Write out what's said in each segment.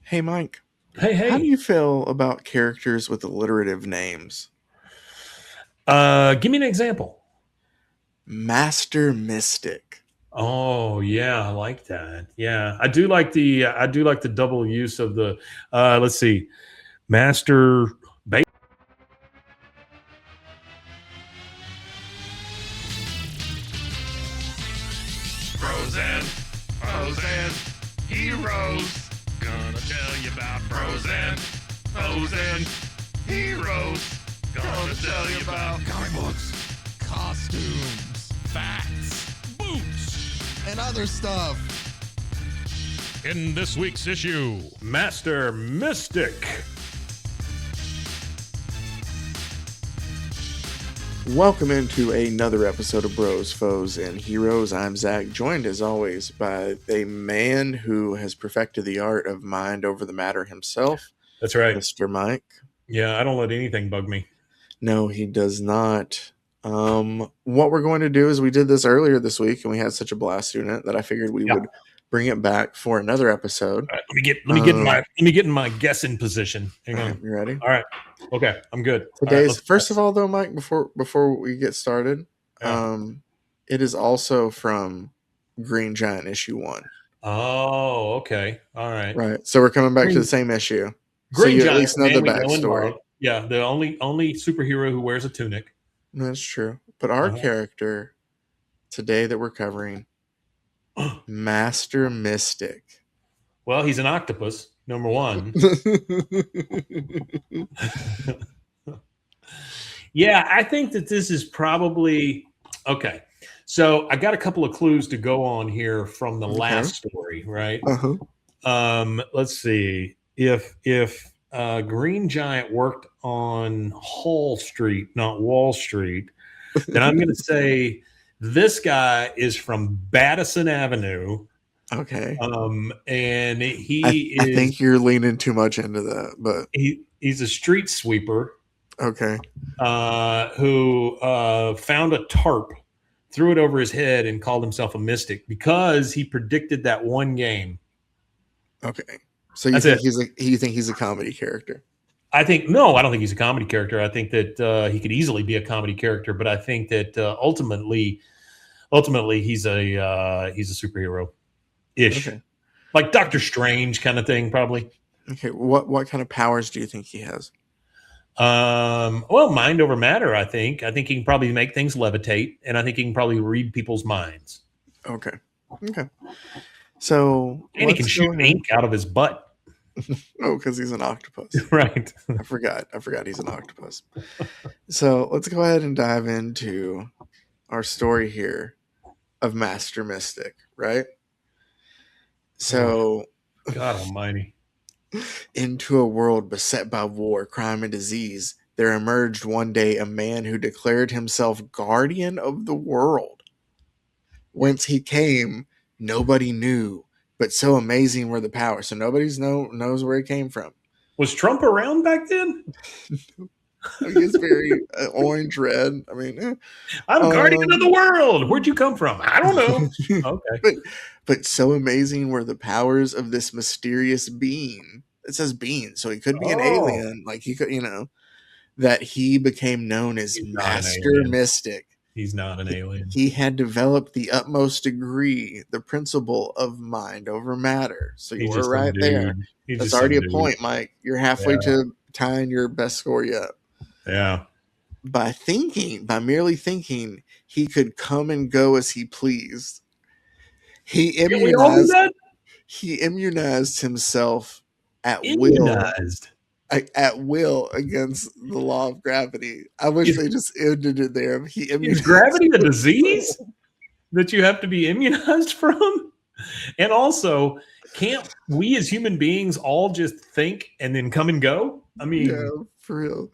Hey, Mike, Hey, how do hey. you feel about characters with alliterative names? Give me an example. Master Mystic. Oh, yeah, I like that. Yeah, I do like the double use of the. Let's see, Master. Frozen, frozen, heroes. Gonna tell you about frozen, frozen, heroes. Gonna tell you about comic books, costumes, facts, boots, and other stuff. In this week's issue, Master Mystic. Welcome into another episode of Bros, Foes, and Heroes. I'm Zach, joined as always by a man who has perfected the art of mind over the matter himself, That's right. Mr. Mike. Yeah, I don't let anything bug me. No, he does not. What we're going to do is we did this earlier this week and we had such a blast doing it that I figured we Yeah. would bring it back for another episode. All right, let me get in my guessing position. Hang All right, on. you ready? All right. Okay, I'm good. All right, Today's let's first of guess. all though, Mike, before we get started, Yeah. it is also from Green Giant issue 1. Oh, okay. All right. Right. So we're coming back to the Green, same issue. So Green you at Giant, least the know the man we know and backstory. love. Yeah, the only superhero who wears a tunic. That's true. But our Uh-huh. character today that we're covering, Master Mystic. Well, he's an octopus, number one. Yeah, I think that this is probably okay. So I got a couple of clues to go on here from the Okay. last story, right? Uh-huh. Let's see. If Green Giant worked on Hall Street, not Wall Street, then I'm going to say this guy is from Bateson Avenue, Okay. and I he I is think you're leaning too much into that, but he's a street sweeper okay. who found a tarp, threw it over his head, and called himself a mystic because he predicted that one game. Okay. So That's it. you think he's a comedy character? I think no, I don't think he's a comedy character. I think that he could easily be a comedy character, but I think that ultimately, he's a superhero ish, Okay. like Doctor Strange kind of thing, probably. Okay. What kind of powers do you think he has? Well, mind over matter. I think he can probably make things levitate, and I think he can probably read people's minds, Okay. Okay. So and he can let's shoot go ahead. ink out of his butt. Oh, because he's an octopus. Right. I forgot. I forgot he's an octopus. So let's go ahead and dive into our story here of Master Mystic, right? Oh, So, God Almighty. into a world beset by war, crime, and disease, there emerged one day a man who declared himself guardian of the world. Whence he came, nobody knew, but so amazing were the powers. So knows where he came from. Was Trump around back then? I mean, it's very orange red. I mean, I'm guardian of the um, world. Where'd you come from? I don't know. Okay. but but so amazing were the powers of this mysterious being. It says being, so he could be an Oh, alien. Like he could, that he became known as he's not an Master alien. Mystic. He's not an alien. He had developed the utmost degree, the principle of mind over matter. So you He's were just some right there. dude. He's That's just some already a dude. point, Mike. You're halfway Yeah. to tying your best score yet. Yeah. By merely thinking, he could come and go as he pleased. He Can't we all do immunized that? he immunized himself at will Immunized. at will against the law of gravity. I wish Is, they just ended it there. He is immunized gravity a disease himself. that you have to be immunized from? And also, can't we as human beings all just think and then come and go? I Yeah, mean, for real.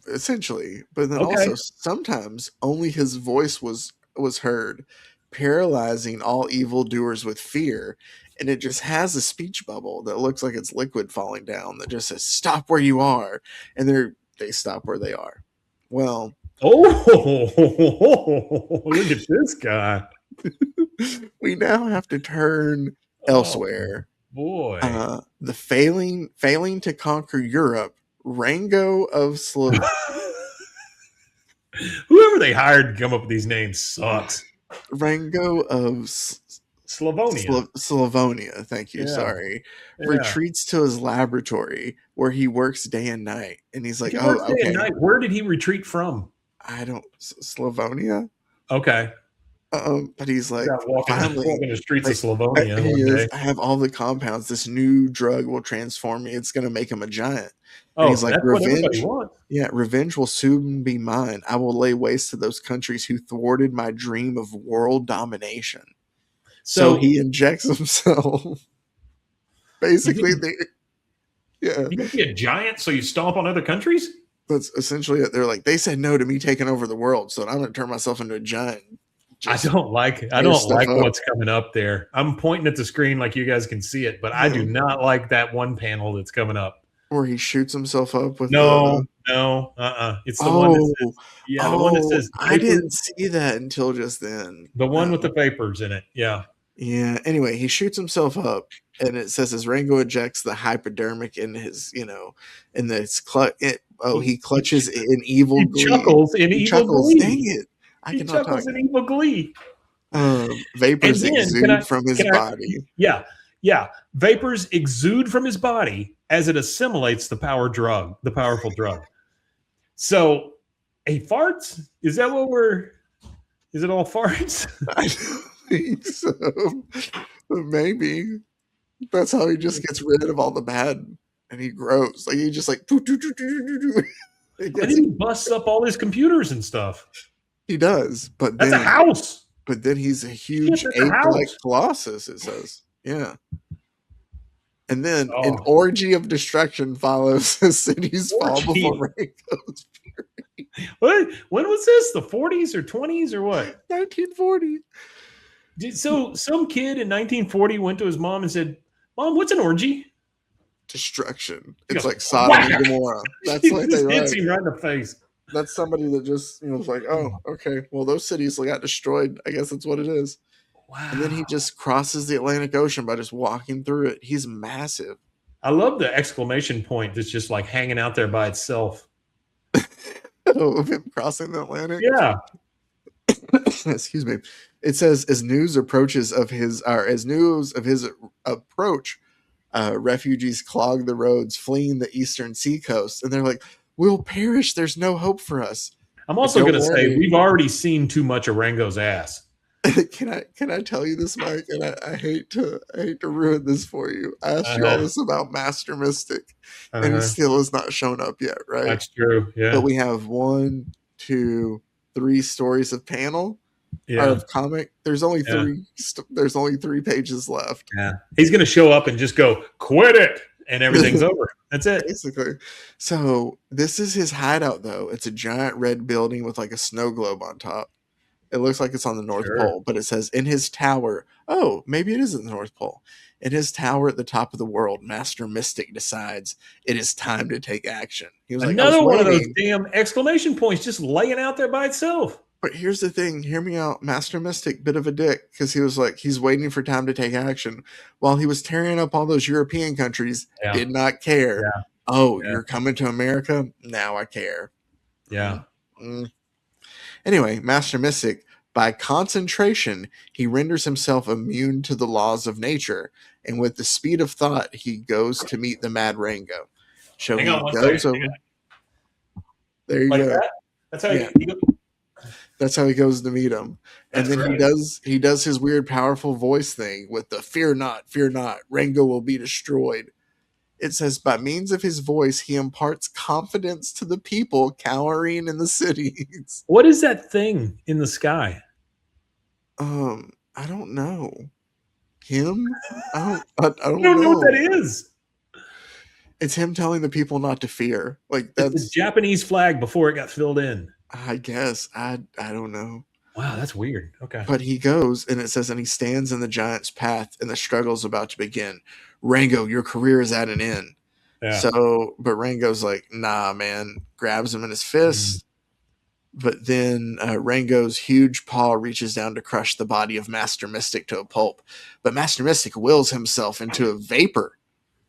Essentially. But then okay. also sometimes only his voice was heard, paralyzing all evildoers with fear. And it just has a speech bubble that looks like it's liquid falling down that just says, "Stop where you are." And they stop where they are. Well, Oh, look at this guy. we now have to turn Oh, elsewhere boy. The failing to conquer Europe, Rango of Whoever they hired to come up with these names sucks. Rango of Slavonia. Slavonia, thank you, Yeah. sorry, Yeah. retreats to his laboratory where he works day and night. And he's If like, he oh, works day and okay, night, where did he retreat from? I don't, Slavonia? Okay. But he's He's like, out walking finally, the streets of like, Slavonia he one is, day. I have all the compounds. This new drug will transform me. It's going to make him a giant. And he's Oh, like, that's what everybody wants. yeah, revenge will soon be mine. I will lay waste to those countries who thwarted my dream of world domination. So So he injects himself. you Basically, can yeah, you can be a giant, so you stomp on other countries. that's essentially it. They're like, they said no to me taking over the world, so I'm going to turn myself into a giant. I Just don't like tear stuff up. what's coming up there. I'm pointing at the screen like you guys can see it, but I do not like that one panel that's coming up. Where he shoots himself up with No, the. no, It's the one that Oh, says, yeah, the one that says I vapors, didn't see that until just then. the one with the vapors in it. Yeah. Yeah. Anyway, he shoots himself up, and it says as Rango ejects the hypodermic in his, in this he clutches in evil He glee. chuckles in He evil chuckles. Dang glee. it! I He cannot talk. chuckles in evil glee. And Vapors then exude from his body. Yeah, yeah. Vapors exude from his body as it assimilates the powerful drug. So he farts? Is that what is it all farts? I don't think so. But maybe that's how he just gets rid of all the bad, and he grows. Like he just like. And then he busts up all his computers and stuff. He does, but That's a then house. he's a huge Shit, that's a ape-like house. colossus. It says, yeah. And then an Oh. orgy of destruction follows as cities fall Orgy. before rain goes. What? When was this? The 40s or 20s or what? 1940. So some kid in 1940 went to his mom and said, "Mom, what's an orgy?" Destruction. He It's goes, like Sodom and whack! Gomorrah. That's He like just they hits write. him right in the face. That's somebody that just was like, oh, okay, well those cities got destroyed. I guess that's what it is. Wow. And then he just crosses the Atlantic Ocean by just walking through it. He's massive. I love the exclamation point that's just like hanging out there by itself. Of him crossing the Atlantic. Yeah. Excuse me. It says as news of his approach, refugees clog the roads, fleeing the eastern seacoast, and they're like, "We'll perish. There's no hope for us." I'm also going to say we've already seen too much of Rango's ass. Can I tell you this, Mike? And I hate to ruin this for you. I asked you all this about Master Mystic, and he still has not shown up yet, right? That's true. Yeah. But we have 1, 2, 3 stories of panel. Yeah. Of comic. There's only 3. There's only 3 pages left. Yeah. He's going to show up and just go, "Quit it," and everything's over. That's it. Basically. So this is his hideout, though. It's a giant red building with like a snow globe on top. It looks like it's on the North Pole, but it says in his tower. Oh, maybe it isn't the North Pole. In his tower at the top of the world, Master Mystic decides it is time to take action. He was another like, one of those damn exclamation points just laying out there by itself. But here's the thing. Hear me out. Master Mystic, bit of a dick, because he was like, he's waiting for time to take action. While he was tearing up all those European countries, did not care. Yeah. Oh, you're coming to America? Now I care. Yeah. Anyway, Master Mystic, by concentration, he renders himself immune to the laws of nature, and with the speed of thought, he goes to meet the Mad Rango. So he goes over. There you go. That? That's how That's how he goes to meet him. And then he does his weird, powerful voice thing with the fear not, Rango will be destroyed. It says, by means of his voice, he imparts confidence to the people cowering in the cities. What is that thing in the sky? I don't know. Him? I don't know what that is. It's him telling the people not to fear. Like that's the Japanese flag before it got filled in. I guess. I don't know. Wow, that's weird. Okay. But he goes, and it says, and he stands in the giant's path, and the struggle's about to begin. Rango, your career is at an end. Yeah. So, but Rango's like, nah, man. Grabs him in his fist. But then Rango's huge paw reaches down to crush the body of Master Mystic to a pulp. But Master Mystic wills himself into a vapor.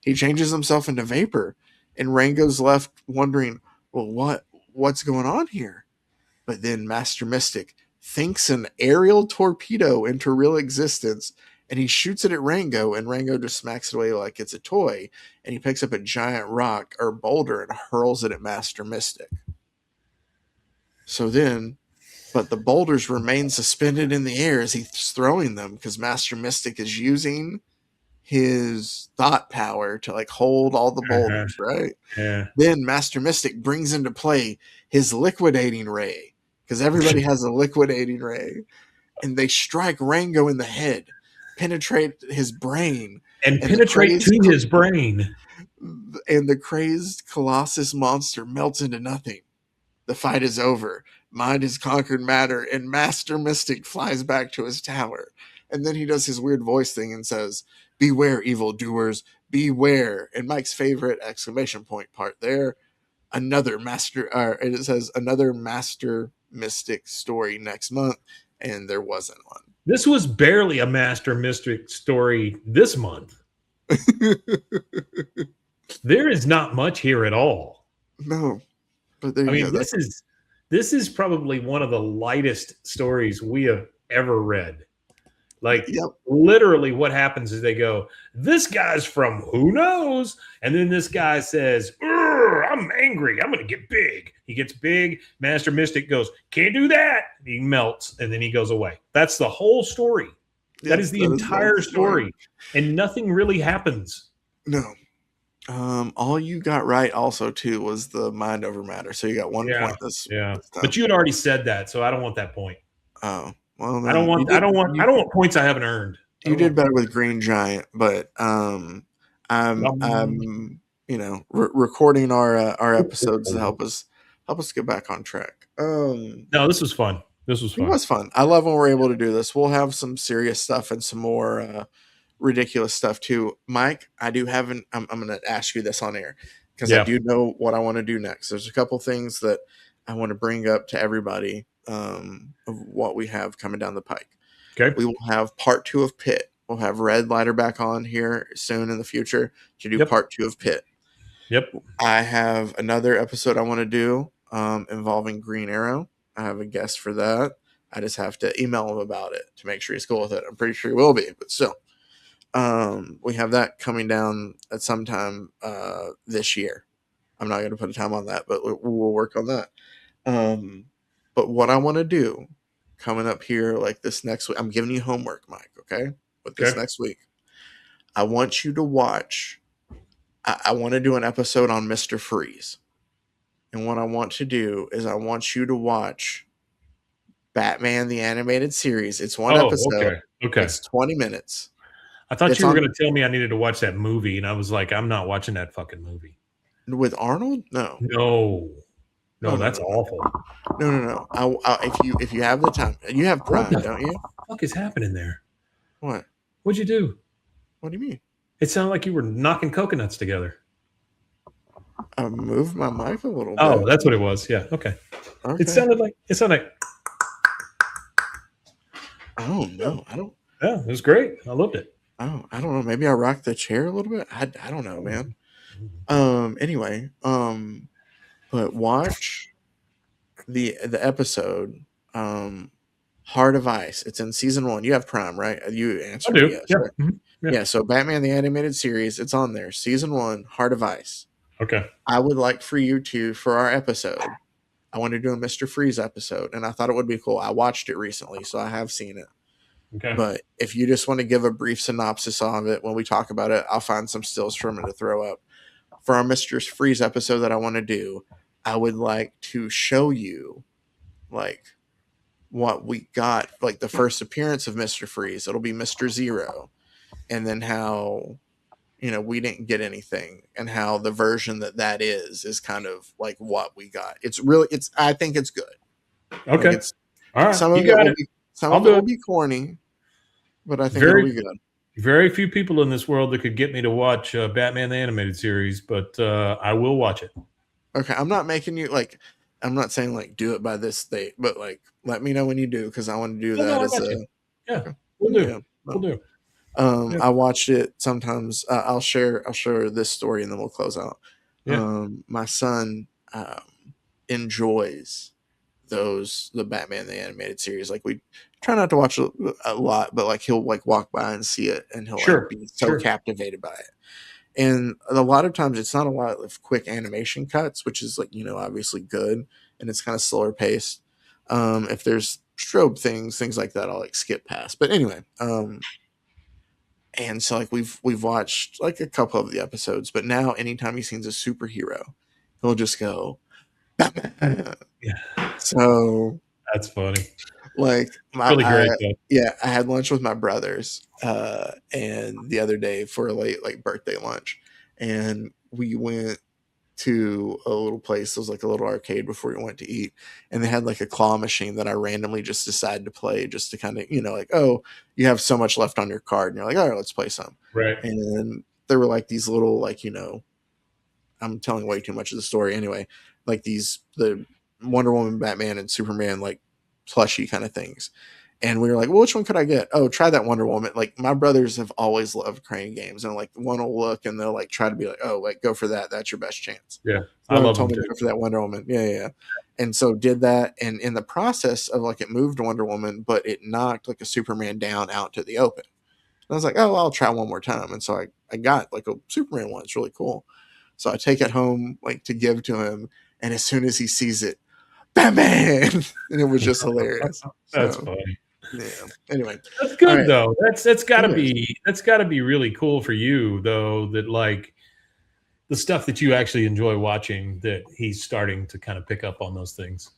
He changes himself into vapor. And Rango's left wondering, well, what's going on here? But then Master Mystic thinks an aerial torpedo into real existence, and he shoots it at Rango, and Rango just smacks it away like it's a toy, and he picks up a giant rock or boulder and hurls it at Master Mystic. So then, but the boulders remain suspended in the air as he's throwing them, because Master Mystic is using his thought power to like hold all the boulders, right? Yeah. Then Master Mystic brings into play his liquidating ray, because everybody has a liquidating ray, and they strike Rango in the head, penetrate his brain, and penetrate to his brain. And the crazed Colossus monster melts into nothing. The fight is over. Mind has conquered matter, and Master Mystic flies back to his tower. And then he does his weird voice thing and says, "Beware, evildoers, beware." And Mike's favorite exclamation point part there. It says another Master Mystic story next month, and there wasn't one. This was barely a Master Mystic story this month. There is not much here at all. No. But there you go. This is probably one of the lightest stories we have ever read. Like, literally what happens is they go, this guy's from who knows? And then this guy says, I'm angry. I'm going to get big. He gets big. Master Mystic goes, can't do that. He melts, and then he goes away. That's the whole story. That is the entire story. And nothing really happens. No. All you got right also too was the mind over matter. So you got 1 point this but you had already said that, so I don't want that point. Oh, well, I don't want points I haven't earned. You did better with Green Giant, but I'm recording our episodes to help us get back on track. No, this was fun. It was fun. I love when we're able to do this. We'll have some serious stuff and some more ridiculous stuff too. Mike, I'm going to ask you this on air, because I do know what I want to do next. There's a couple things that I want to bring up to everybody of what we have coming down the pike. Okay. We will have part 2 of Pitt. We'll have Red Lighter back on here soon in the future to do part 2 of Pitt. Yep. I have another episode I want to do involving Green Arrow. I have a guest for that. I just have to email him about it to make sure he's cool with it. I'm pretty sure he will be, but still. We have that coming down at some time this year. I'm not going to put a time on that, but we'll work on that. But what I want to do coming up here like this next week, I'm giving you homework, Mike, okay? But this next week, I want you to watch, I want to do an episode on Mr. Freeze. And what I want to do is I want you to watch Batman the Animated Series. It's one episode. Okay. It's 20 minutes. I thought you were going to tell me I needed to watch that movie, and I was like, I'm not watching that fucking movie. With Arnold? No, that's awful. No. If you have the time, you have Prime, don't you? What the fuck is happening there? What? What'd you do? What do you mean? It sounded like you were knocking coconuts together. I moved my mic a little bit. Oh, that's what it was. Yeah. Okay. It sounded like. Oh no, I don't. Yeah, it was great. I loved it. Oh, I don't know. Maybe I rocked the chair a little bit. I don't know, man. Anyway, but watch the episode, Heart of Ice. It's in season 1. You have Prime, right? You answered yes. Yeah. Right? Mm-hmm. Yeah. So Batman the Animated Series, it's on there. Season 1, Heart of Ice. Okay. I would like for you to, for our episode, I want to do a Mr. Freeze episode, and I thought it would be cool. I watched it recently, so I have seen it. Okay. But if you just want to give a brief synopsis of it when we talk about it, I'll find some stills from it to throw up. For our Mr. Freeze episode that I want to do, I would like to show you like what we got, like the first appearance of Mr. Freeze. It'll be Mr. Zero. And then how, we didn't get anything, and how the version that is kind of like what we got. I think it's good. Okay. Like all right. Some of it will be corny, but I think it'll be good. Very few people in this world that could get me to watch Batman the Animated Series, but I will watch it. Okay, I'm not making you like. I'm not saying like do it by this date, but like let me know when you do, because I want to do No, that I as got a. you. Yeah, Okay. we'll do. Yeah. We'll do. Yeah. I watched it sometimes. I'll share this story and then we'll close out. Yeah. My son enjoys the Batman the animated series. Like we try not to watch a lot, but like he'll like walk by and see it and he'll like Sure. be so Sure. captivated by it. And a lot of times it's not a lot of quick animation cuts, which is like, obviously good, and it's kind of slower paced. If there's strobe things like that, I'll like skip past. But anyway, and so like we've watched like a couple of the episodes, but now anytime he sees a superhero, he'll just go Batman. Yeah. So That's funny. like Really great though. I had lunch with my brothers and the other day for a late like birthday lunch, and we went to a little place. It was like a little arcade before we went to eat, and they had like a claw machine that I randomly just decided to play just to kind of like, oh, you have so much left on your card, and you're like, all right, let's play some. Right. And there were like these little like I'm telling way too much of the story anyway, like the Wonder Woman, Batman, and Superman like plushie kind of things. And we were like, well, which one could I get? Oh, try that Wonder Woman. Like my brothers have always loved crane games, and like one will look and they'll like try to be like, oh, like go for that. That's your best chance. Yeah. So I love told them me too. to go for that Wonder Woman. Yeah. And so did that. And in the process of like it moved Wonder Woman, but it knocked like a Superman down out to the open. And I was like, oh, I'll try one more time. And so I got like a Superman one. It's really cool. So I take it home like to give to him. And as soon as he sees it, Batman! And it was just hilarious. That's So, funny. yeah. Anyway, That's good right. though. That's gotta Anyways. be really cool for you though, that like the stuff that you actually enjoy watching, that he's starting to kind of pick up on those things.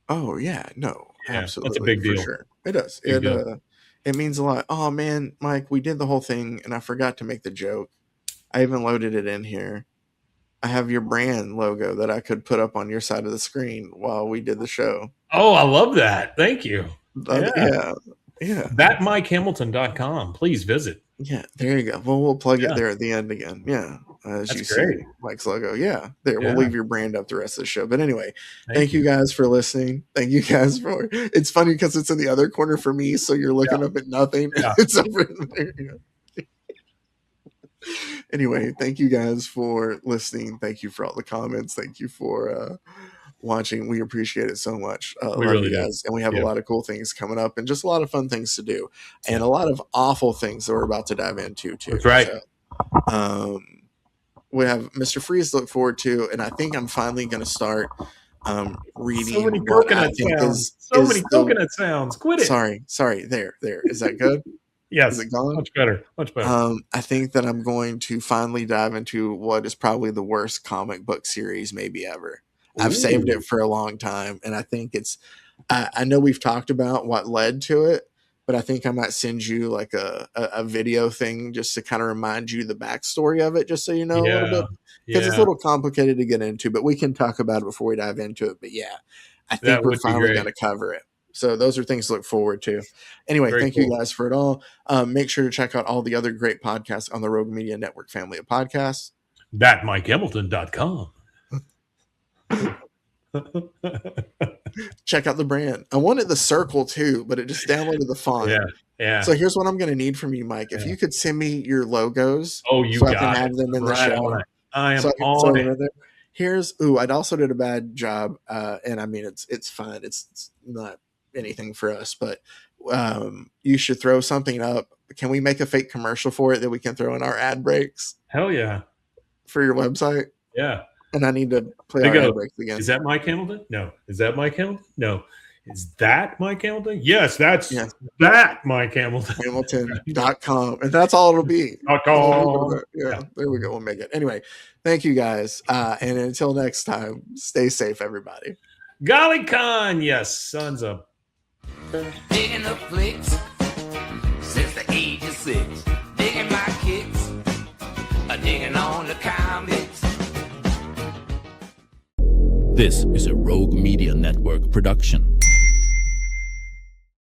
Oh yeah, no, Yeah, absolutely, that's a big for deal. sure. It does. Big deal. It means a lot. Oh man, Mike, we did the whole thing, and I forgot to make the joke. I even loaded it in here. I have your brand logo that I could put up on your side of the screen while we did the show. Oh, I love that. Thank you. Yeah. ThatMikeHamilton.com. Please visit. Yeah, there you go. Well, we'll plug Yeah. it there at the end again. Yeah, as That's you great. see Mike's logo. Yeah, there. We'll Yeah. leave your brand up the rest of the show. But anyway, Thank you guys for listening. Thank you guys for. It's funny because it's in the other corner for me, so you're looking up at nothing. Yeah. It's over there. Anyway, thank you guys for listening. Thank you for all the comments. Thank you for watching. We appreciate it so much. We love really you do. guys, and we have a Yeah. lot of cool things coming up, and just a lot of fun things to do, and a lot of awful things that we're about to dive into too. That's right. So, we have Mr. Freeze to look forward to, and I think I'm finally going to start reading. So many what I coconut think sounds. is Coconut sounds. Quit it. Sorry. There. Is that good? Yes. Is it gone? Much better. I think that I'm going to finally dive into what is probably the worst comic book series maybe ever. I've saved it for a long time, and I think it's. I know we've talked about what led to it, but I think I might send you like a video thing just to kind of remind you the backstory of it, just so you know a little bit, because it's a little complicated to get into, but we can talk about it before we dive into it. But yeah, I think we're finally going to cover it. So those are things to look forward to. Anyway, thank you guys for it all. Make sure to check out all the other great podcasts on the Rogue Media Network family of podcasts. ThatMikeHamilton.com. Check out the brand. I wanted the circle too, but it just downloaded the font. Yeah. So here's what I'm going to need from you, Mike. If you could send me your logos, so I can have them in the show. I am on it. Right there. I also did a bad job, and I mean it's fine. It's not anything for us, but you should throw something up. Can we make a fake commercial for it that we can throw in our ad breaks? Hell yeah. For your website? Yeah. And I need to play our ad breaks again. Is that Mike Hamilton? No. Is that Mike Hamilton? No. Is that Mike Hamilton? Yes, that's that Mike Hamilton. Hamilton.com. And that's all it'll be. Yeah, there we go. We'll make it. Anyway, thank you guys. And until next time, stay safe, everybody. Golly con, yes, sons of. Digging the flicks since the age of 6. Digging my kicks, digging on the comics. This is a Rogue Media Network production.